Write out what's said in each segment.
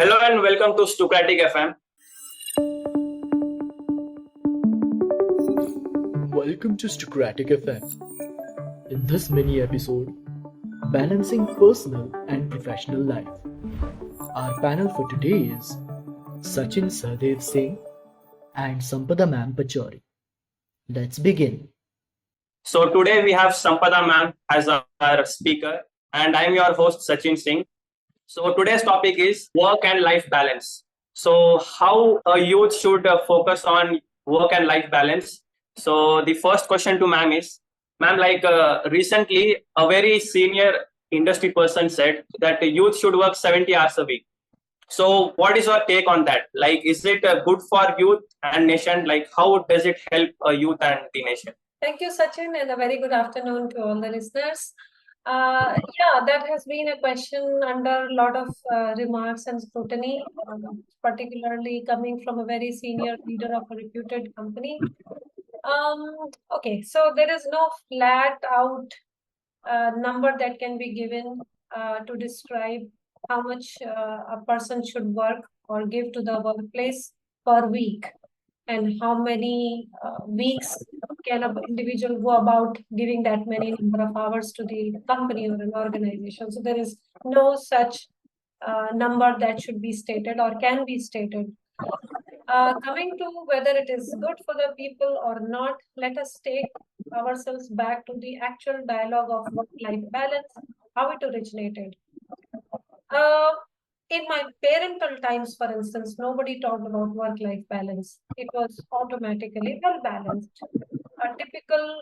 Hello and welcome to Stucratic FM. Welcome to Stucratic FM. In this mini episode, balancing personal and professional life. Our panel for today is Sachin Sahdev Singh and Sampada Ma'am Pachori. Let's begin. So today we have Sampada ma'am as our speaker, and I'm your host Sachin Singh. So today's topic is work and life balance. So how a youth should focus on work and life balance. So the first question to ma'am is, ma'am, recently a very senior industry person said that the youth should work 70 hours a week. So what is your take on that? Like, is it good for youth and nation? Like, how does it help a youth and the nation? Thank you, Sachin, and a very good afternoon to all the listeners. Yeah, that has been a question under a lot of remarks and scrutiny, particularly coming from a very senior leader of a reputed company. Okay, so there is no flat out number that can be given to describe how much a person should work or give to the workplace per week, and how many weeks can an individual go about giving that many number of hours to the company or an organization. So there is no such number that should be stated or can be stated. Coming to whether it is good for the people or not, let us take ourselves back to the actual dialogue of work-life balance, how it originated. In my parental times, for instance, nobody talked about work-life balance. It was automatically well balanced. A typical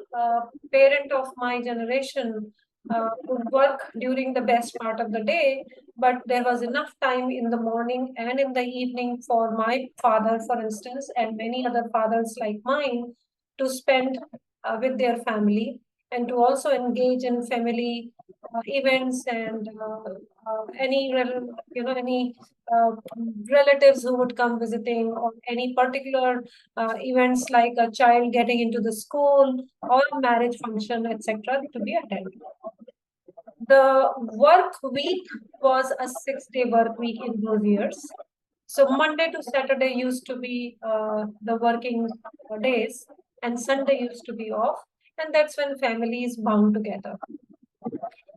parent of my generation would work during the best part of the day, but there was enough time in the morning and in the evening for my father, for instance, and many other fathers like mine to spend with their family, and to also engage in family events and any relatives who would come visiting, or any particular events like a child getting into the school or a marriage function, etc., to be attended. The work week was a 6-day work week in those years. So Monday to Saturday used to be the working days, and Sunday used to be off, and that's when families bound together.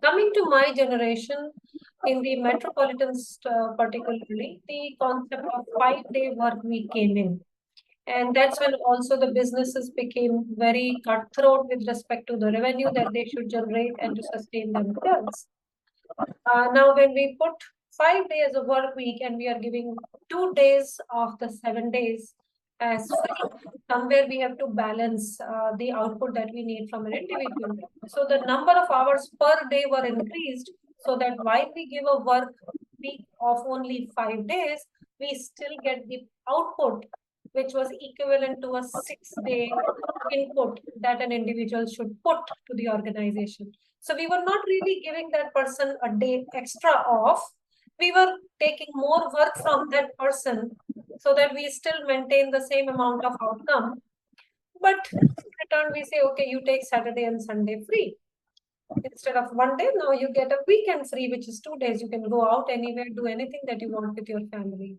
Coming to my generation, in the metropolitans particularly, the concept of 5-day work week came in. And that's when also the businesses became very cutthroat with respect to the revenue that they should generate and to sustain themselves. Now, when we put 5 days of work week and we are giving 2 days of the 7 days as free, somewhere we have to balance the output that we need from an individual. So the number of hours per day were increased, so that while we give a work week of only 5 days, we still get the output which was equivalent to a 6-day input that an individual should put to the organization. So we were not really giving that person a day extra off. We were taking more work from that person so that we still maintain the same amount of outcome. But in return, we say, okay, you take Saturday and Sunday free. Instead of 1 day, now you get a weekend free, which is 2 days. You can go out anywhere, do anything that you want with your family.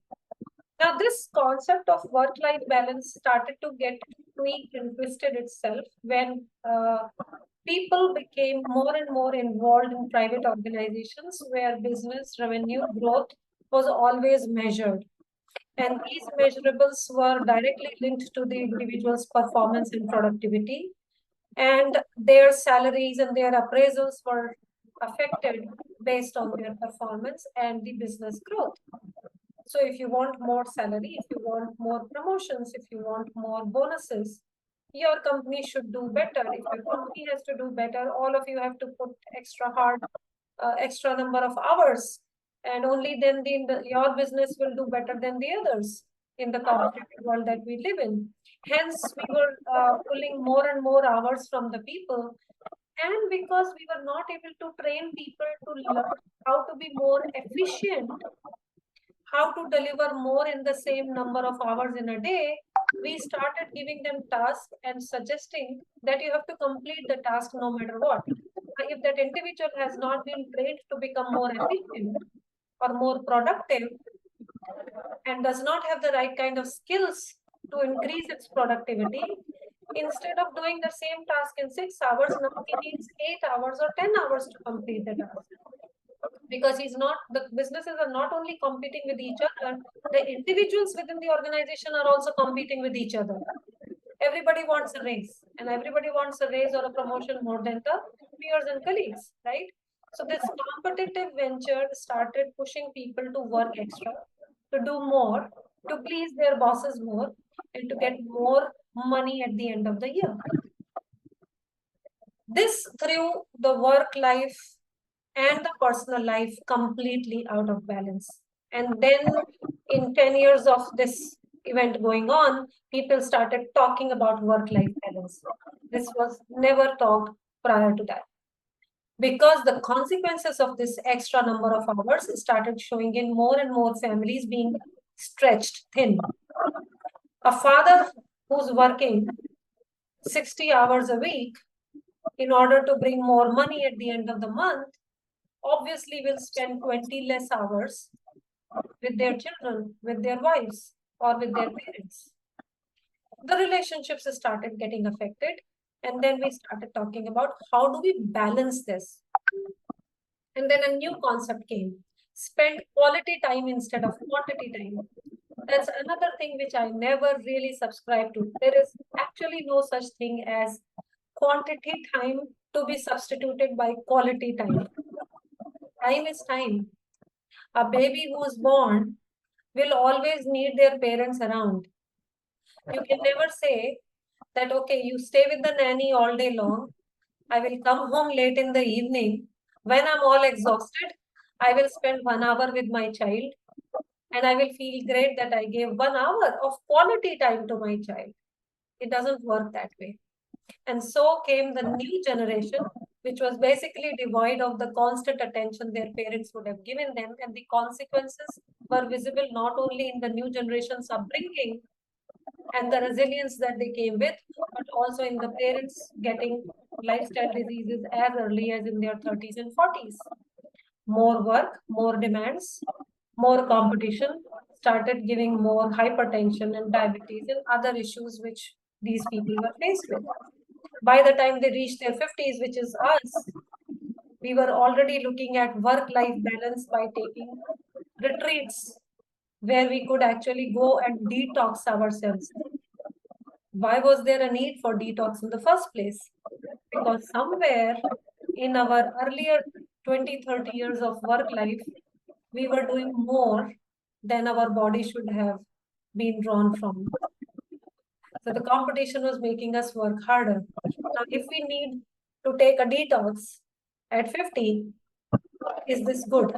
Now, this concept of work-life balance started to get tweaked and twisted itself when people became more and more involved in private organizations where business revenue growth was always measured. And these measurables were directly linked to the individual's performance and productivity. And their salaries and their appraisals were affected based on their performance and the business growth. So if you want more salary, if you want more promotions, if you want more bonuses, your company should do better. If your company has to do better, all of you have to put extra number of hours, and only then your business will do better than the others in the competitive world that we live in. Hence, we were pulling more and more hours from the people. And because we were not able to train people to learn how to be more efficient, how to deliver more in the same number of hours in a day, we started giving them tasks and suggesting that you have to complete the task no matter what. If that individual has not been trained to become more efficient or more productive, and does not have the right kind of skills to increase its productivity, instead of doing the same task in 6 hours, now he needs 8 hours or 10 hours to complete the task. Because the businesses are not only competing with each other, the individuals within the organization are also competing with each other. Everybody wants a raise, and everybody wants a raise or a promotion more than the peers and colleagues, right? So this competitive venture started pushing people to work extra, to do more, to please their bosses more, and to get more money at the end of the year. This threw the work life and the personal life completely out of balance. And then in 10 years of this event going on, people started talking about work-life balance. This was never talked prior to that. Because the consequences of this extra number of hours started showing in more and more families being stretched thin. A father who's working 60 hours a week in order to bring more money at the end of the month obviously will spend 20 less hours with their children, with their wives, or with their parents. The relationships started getting affected, and then we started talking about how do we balance this. And then a new concept came: spend quality time instead of quantity time. That's another thing which I never really subscribe to. There is actually no such thing as quantity time to be substituted by quality time. Time is time. A baby who's born will always need their parents around. You can never say that, okay, you stay with the nanny all day long. I will come home late in the evening. When I'm all exhausted, I will spend 1 hour with my child and I will feel great that I gave 1 hour of quality time to my child. It doesn't work that way. And so came the new generation, which was basically devoid of the constant attention their parents would have given them. And the consequences were visible not only in the new generation's upbringing and the resilience that they came with, but also in the parents getting lifestyle diseases as early as in their 30s and 40s. More work, more demands, more competition started giving more hypertension and diabetes and other issues which these people were faced with. By the time they reached their 50s, which is us, we were already looking at work-life balance by taking retreats where we could actually go and detox ourselves. Why was there a need for detox in the first place? Because somewhere in our earlier 20, 30 years of work life, we were doing more than our body should have been drawn from. So the competition was making us work harder. Now, if we need to take a detox at 50, is this good?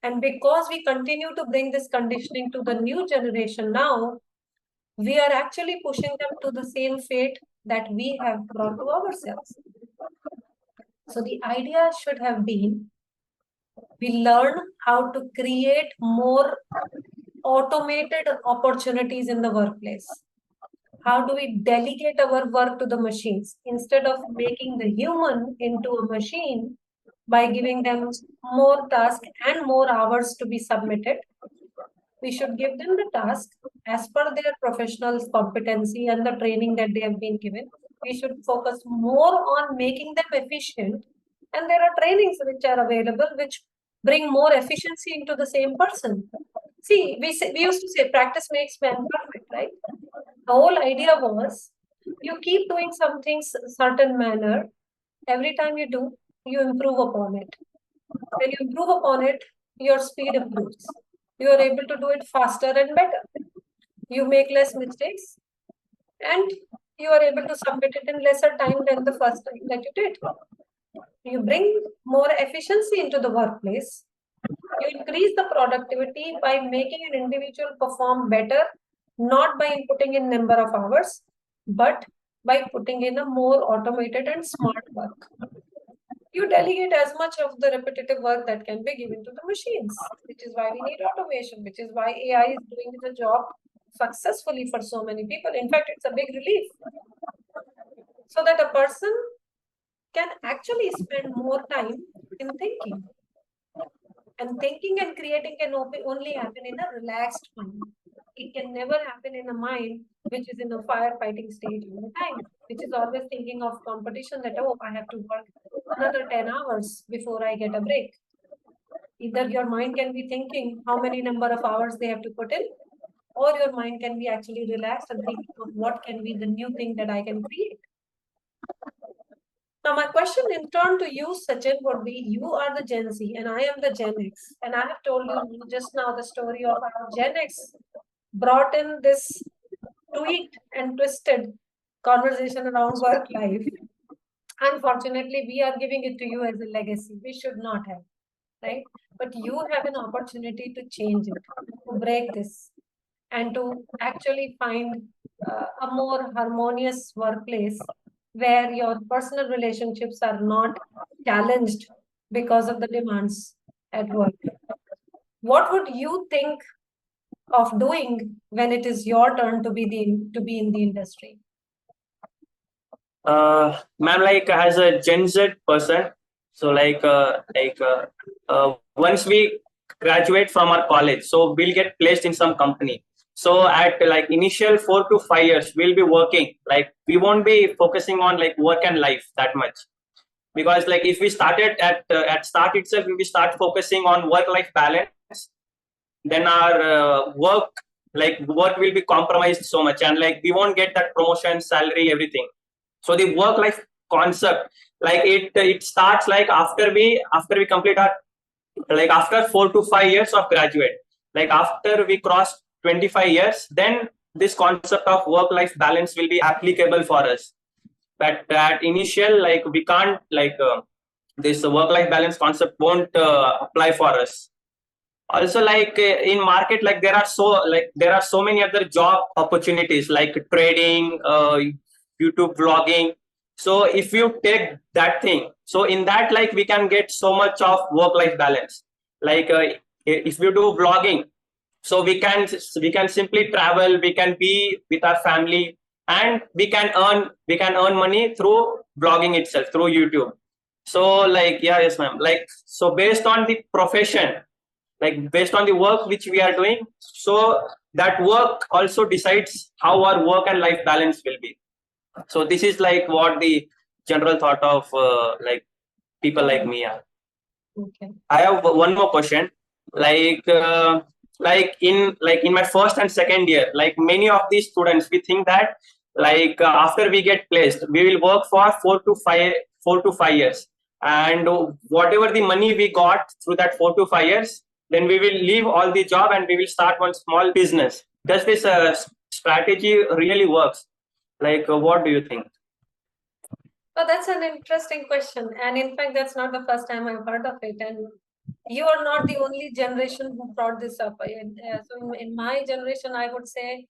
And because we continue to bring this conditioning to the new generation now, we are actually pushing them to the same fate that we have brought to ourselves. So the idea should have been, we learn how to create more automated opportunities in the workplace. How do we delegate our work to the machines instead of making the human into a machine by giving them more tasks and more hours to be submitted? We should give them the task as per their professional competency and the training that they have been given. We should focus more on making them efficient. And there are trainings which are available which bring more efficiency into the same person. See, we used to say practice makes man perfect, right? The whole idea was you keep doing something certain manner. Every time you do, you improve upon it. When you improve upon it, your speed improves. You are able to do it faster and better. You make less mistakes and you are able to submit it in lesser time than the first time that you did. You bring more efficiency into the workplace. You increase the productivity by making an individual perform better, not by putting in number of hours, but by putting in a more automated and smart work. You delegate as much of the repetitive work that can be given to the machines, which is why we need automation, which is why AI is doing the job successfully for so many people. In fact, it's a big relief. So that a person can actually spend more time in thinking. And thinking and creating can only happen in a relaxed mind. It can never happen in a mind which is in a firefighting stage all the time, which is always thinking of competition that, oh, I have to work another 10 hours before I get a break. Either your mind can be thinking how many number of hours they have to put in, or your mind can be actually relaxed and thinking of what can be the new thing that I can create. Now, my question in turn to you, Sachin, would be, you are the Gen Z and I am the Gen X. And I have told you just now the story of how Gen X brought in this tweaked and twisted conversation around work life. Unfortunately, we are giving it to you as a legacy. We should not have, right? But you have an opportunity to change it, to break this, and to actually find a more harmonious workplace where your personal relationships are not challenged because of the demands at work. What would you think of doing when it is your turn to be in the industry? Ma'am, like as a Gen Z person, so once we graduate from our college, so we'll get placed in some company. So at like initial 4 to 5 years, we'll be working. Like we won't be focusing on like work and life that much, because like if we started at start itself, if we start focusing on work life balance, then our work will be compromised so much, and like we won't get that promotion, salary, everything. So the work life concept, like it starts like after we complete our, like after 4 to 5 years of graduate, like after we cross 25 years, then this concept of work life balance will be applicable for us. But at initial, like we can't, like this work life balance concept won't apply for us. Also, like in market, like there are so many other job opportunities like trading, YouTube vlogging. So if you take that thing, so in that, like we can get so much of work life balance. Like if you do vlogging, so we can simply travel, we can be with our family, and we can earn money through vlogging itself, through YouTube. So like, yeah, yes ma'am, like so based on the profession, like based on the work which we are doing, so that work also decides how our work and life balance will be. So this is like what the general thought of like people like me are. Okay. I have one more question. Like like in my first and second year, like many of these students, we think that like after we get placed, we will work for 4 to 5 years, and whatever the money we got through that 4 to 5 years, then we will leave all the job and we will start one small business. Does this strategy really works? Like, what do you think? Well, that's an interesting question. And in fact, that's not the first time I've heard of it. And you are not the only generation who brought this up. So in my generation, I would say,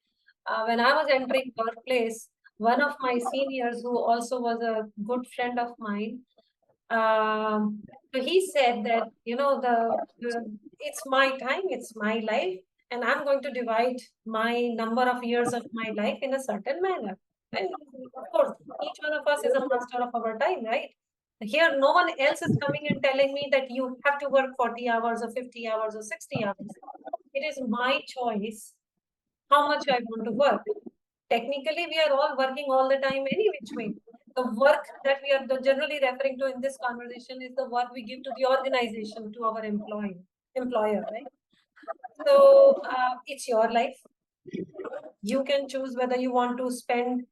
when I was entering workplace, one of my seniors, who also was a good friend of mine, so he said that, it's my time, it's my life, and I'm going to divide my number of years of my life in a certain manner. And of course, each one of us is a master of our time, right? Here, no one else is coming and telling me that you have to work 40 hours or 50 hours or 60 hours. It is my choice how much I want to work. Technically, we are all working all the time any which way. The work that we are generally referring to in this conversation is the work we give to the organization, to our employer, right? So it's your life. You can choose whether you want to spend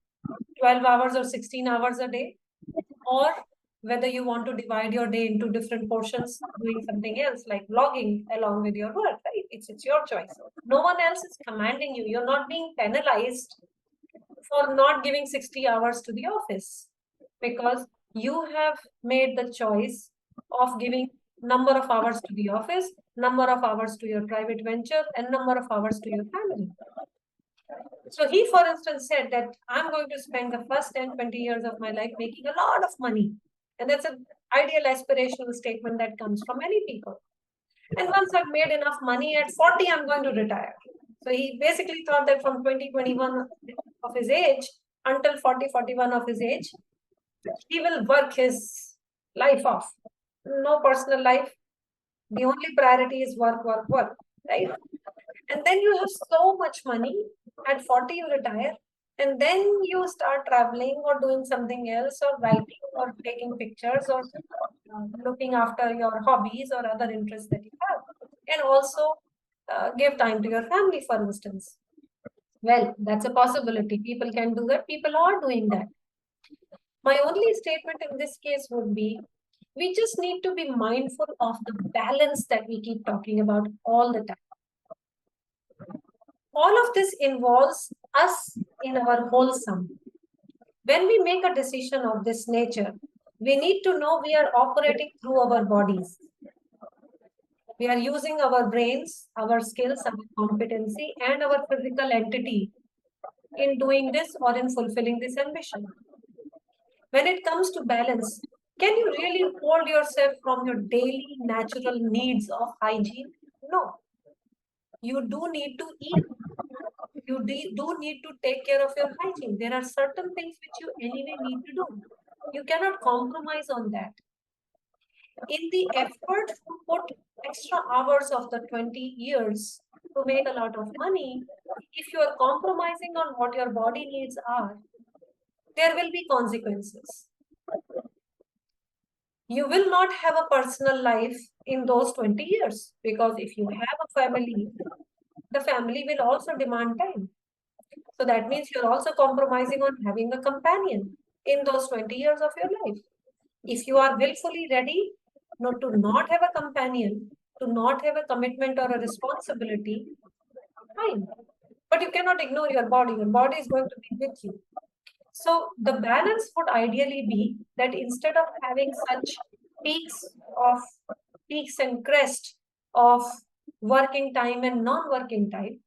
12 hours or 16 hours a day, or whether you want to divide your day into different portions doing something else like vlogging along with your work, right? It's your choice. No one else is commanding you. You're not being penalized for not giving 60 hours to the office, because you have made the choice of giving number of hours to the office, number of hours to your private venture, and number of hours to your family. So he, for instance, said that I'm going to spend the first 10, 20 years of my life making a lot of money. And that's an ideal aspirational statement that comes from many people. And once I've made enough money at 40, I'm going to retire. So he basically thought that from 20, 21 of his age until 40, 41 of his age, he will work his life off. No personal life, The only priority is work, work, work, right? And then you have so much money. At 40, you retire. And then you start traveling or doing something else, or writing or taking pictures, or looking after your hobbies or other interests that you have. And also give time to your family, for instance. Well, that's a possibility. People can do that. People are doing that. My only statement in this case would be we just need to be mindful of the balance that we keep talking about all the time. All of this involves us in our wholesome. When we make a decision of this nature, we need to know we are operating through our bodies. We are using our brains, our skills, our competency, and our physical entity in doing this or in fulfilling this ambition. When it comes to balance, can you really hold yourself from your daily natural needs of hygiene? No. You do need to eat. You do need to take care of your hygiene. There are certain things which you anyway need to do. You cannot compromise on that. In the effort to put extra hours of the 20 years to make a lot of money, if you are compromising on what your body needs are, there will be consequences. You will not have a personal life in those 20 years, because if you have a family, the family will also demand time. So that means you're also compromising on having a companion in those 20 years of your life. If you are willfully ready to not have a companion, to not have a commitment or a responsibility, fine. But you cannot ignore your body. Your body is going to be with you. So the balance would ideally be that instead of having such peaks of peaks and crest of working time and non-working time,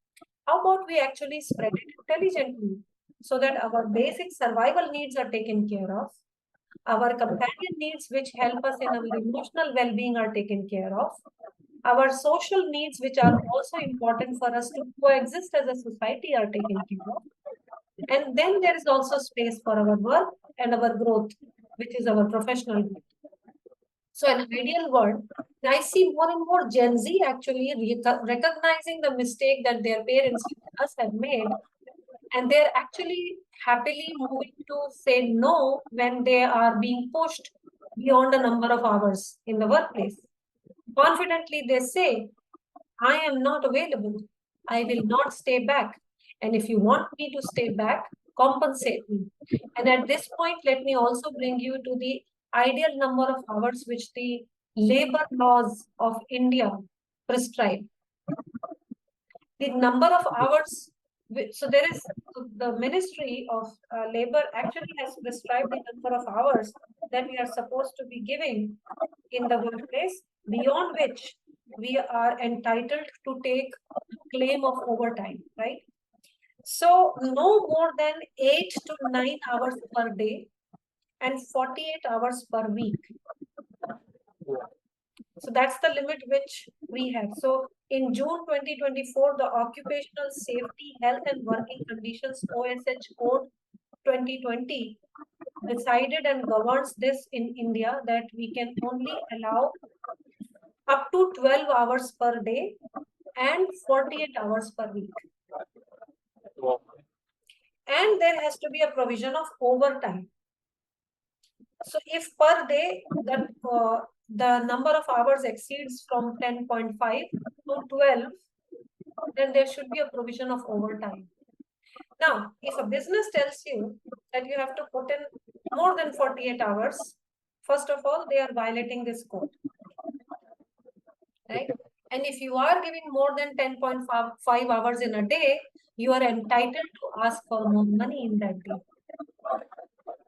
how about we actually spread it intelligently so that our basic survival needs are taken care of, our companion needs which help us in our emotional well-being are taken care of, our social needs which are also important for us to coexist as a society are taken care of, and then there is also space for our work and our growth, which is our professional growth. So an ideal world, I see more and more Gen Z actually recognizing the mistake that their parents like us have made, and they're actually happily moving to say no when they are being pushed beyond a number of hours in the workplace. Confidently, they say, I am not available. I will not stay back. And if you want me to stay back, compensate me. And at this point, let me also bring you to the ideal number of hours which the labor laws of India prescribe. The number of hours, so there is the Ministry of Labor actually has prescribed the number of hours that we are supposed to be giving in the workplace, beyond which we are entitled to take claim of overtime, right? So no more than 8 to 9 hours per day and 48 hours per week. So that's the limit which we have. So in June 2024, the Occupational Safety, Health and Working Conditions OSH Code 2020 decided and governs this in India, that we can only allow up to 12 hours per day and 48 hours per week. And there has to be a provision of overtime. So if per day the number of hours exceeds from 10.5 to 12, then there should be a provision of overtime. Now, if a business tells you that you have to put in more than 48 hours, first of all, they are violating this code, right? And if you are giving more than 10.5 hours in a day, you are entitled to ask for more money in that day.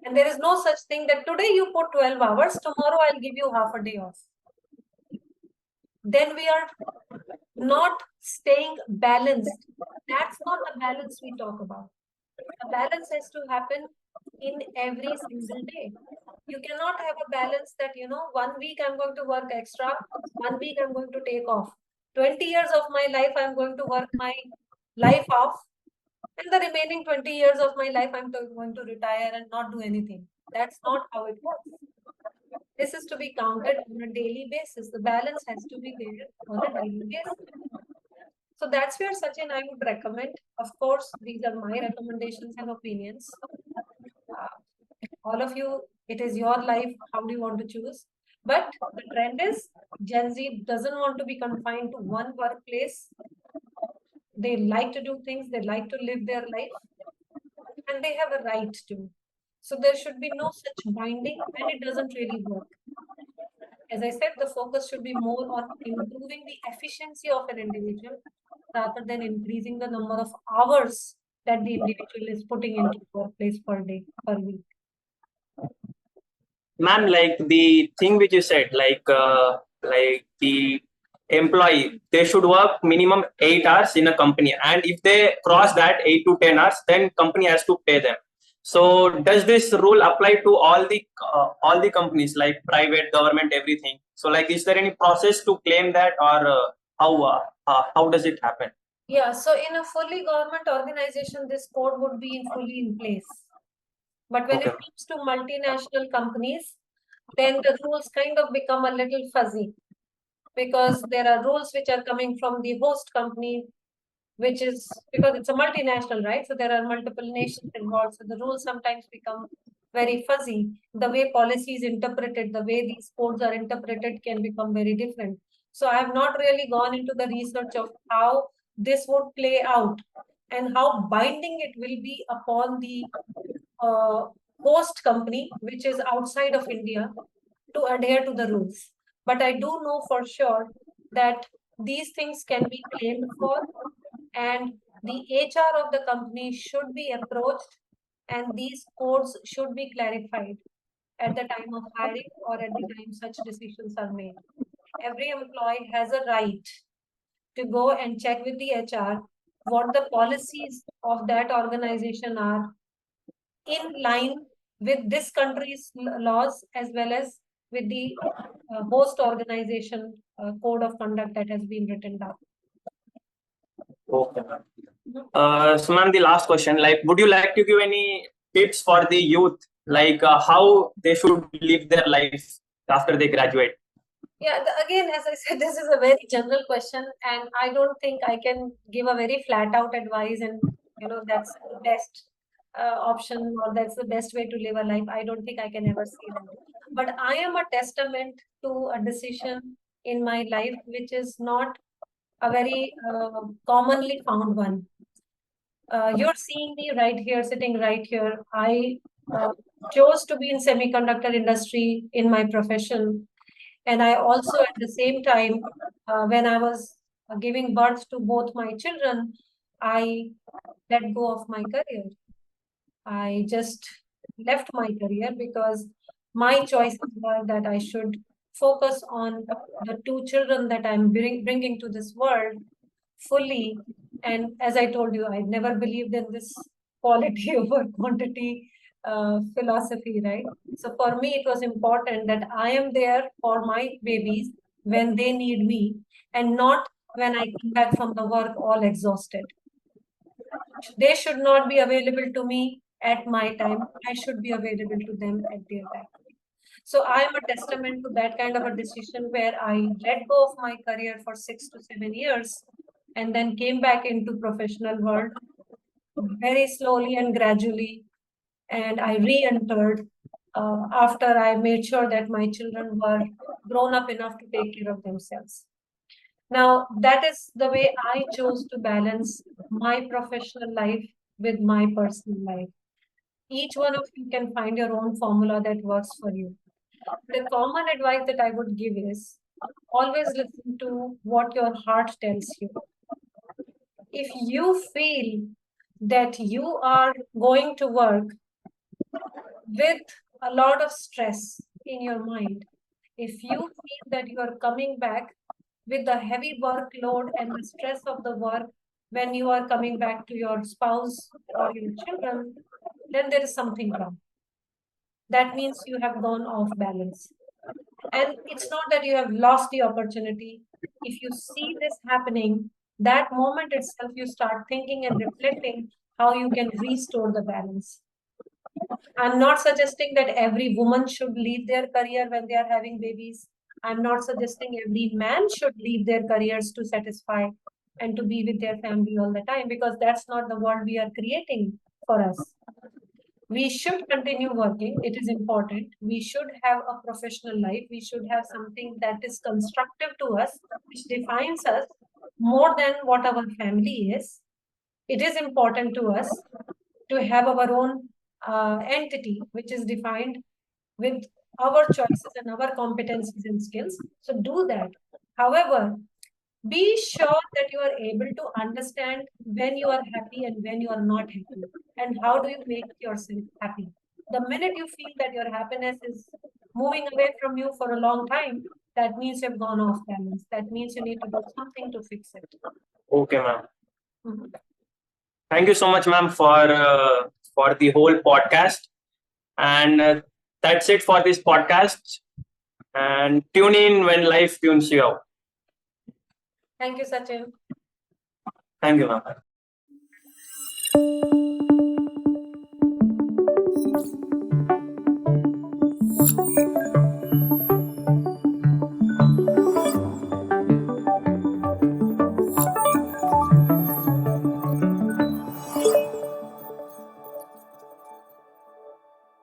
And there is no such thing that today you put 12 hours, tomorrow I'll give you half a day off. Then we are not staying balanced. That's not the balance we talk about. A balance has to happen in every single day. You cannot have a balance that, 1 week I'm going to work extra, 1 week I'm going to take off. 20 years of my life, I'm going to work my life off. And the remaining 20 years of my life, I'm going to retire and not do anything. That's not how it works. This is to be counted on a daily basis. The balance has to be there on a daily basis. So that's where, Sachin, I would recommend. Of course, these are my recommendations and opinions. All of you, it is your life. How do you want to choose? But the trend is Gen Z doesn't want to be confined to one workplace. They like to do things, they like to live their life, and they have a right to. So there should be no such binding, and it doesn't really work. As I said, the focus should be more on improving the efficiency of an individual rather than increasing the number of hours that the individual is putting into the workplace per day, per week. Ma'am, like the thing which you said, like the employee, they should work minimum 8 hours in a company, and if they cross that 8 to 10 hours, then company has to pay them. So does this rule apply to all the companies, like private, government, everything? So like, is there any process to claim that, or how does it happen? Yeah, so in a fully government organization, this code would be fully in place. But when Okay. it comes to multinational companies, then the rules kind of become a little fuzzy because there are rules which are coming from the host company, which is because it's a multinational, right? So there are multiple nations involved. So the rules sometimes become very fuzzy. The way policy is interpreted, the way these codes are interpreted can become very different. So I have not really gone into the research of how this would play out and how binding it will be upon the host company, which is outside of India, to adhere to the rules. But I do know for sure that these things can be claimed for, and the HR of the company should be approached, and these codes should be clarified at the time of hiring or at the time such decisions are made. Every employee has a right to go and check with the HR what the policies of that organization are in line with this country's laws as well as with the host organization code of conduct that has been written down. Okay, ma'am. So, ma'am, the last question, like, would you like to give any tips for the youth, like how they should live their life after they graduate? Yeah, again, as I said, this is a very general question, and I don't think I can give a very flat out advice and that's the best option or that's the best way to live a life. I don't think I can ever say that. But I am a testament to a decision in my life which is not a very commonly found one. You're seeing me right here, sitting right here. I chose to be in semiconductor industry in my profession, and I also at the same time, when I was giving birth to both my children, I let go of my career. I just left my career because my choices were that I should focus on the two children that I'm bringing to this world fully. And as I told you, I never believed in this quality over quantity philosophy, right? So for me, it was important that I am there for my babies when they need me and not when I come back from the work all exhausted. They should not be available to me at my time. I should be available to them at their time. So I am a testament to that kind of a decision where I let go of my career for 6 to 7 years and then came back into professional world very slowly and gradually. And I re-entered after I made sure that my children were grown up enough to take care of themselves. Now, that is the way I chose to balance my professional life with my personal life. Each one of you can find your own formula that works for you. The common advice that I would give is always listen to what your heart tells you. If you feel that you are going to work with a lot of stress in your mind, if you feel that you are coming back with the heavy workload and the stress of the work when you are coming back to your spouse or your children, then there is something wrong. That means you have gone off balance. And it's not that you have lost the opportunity. If you see this happening, that moment itself, you start thinking and reflecting how you can restore the balance. I'm not suggesting that every woman should leave their career when they are having babies. I'm not suggesting every man should leave their careers to satisfy and to be with their family all the time, because that's not the world we are creating for us. We should continue working. It is important. We should have a professional life. We should have something that is constructive to us, which defines us more than what our family is. It is important to us to have our own entity, which is defined with our choices and our competencies and skills. So do that. However, be sure that you are able to understand when you are happy and when you are not happy, and how do you make yourself happy. The minute you feel that your happiness is moving away from you for a long time, that means you've gone off balance. That means you need to do something to fix it. Okay, ma'am. Mhm. Thank you so much, ma'am, for the whole podcast. And that's it for this podcast. And tune in when life tunes you out. Thank you, Sachin. Thank you, ma'am.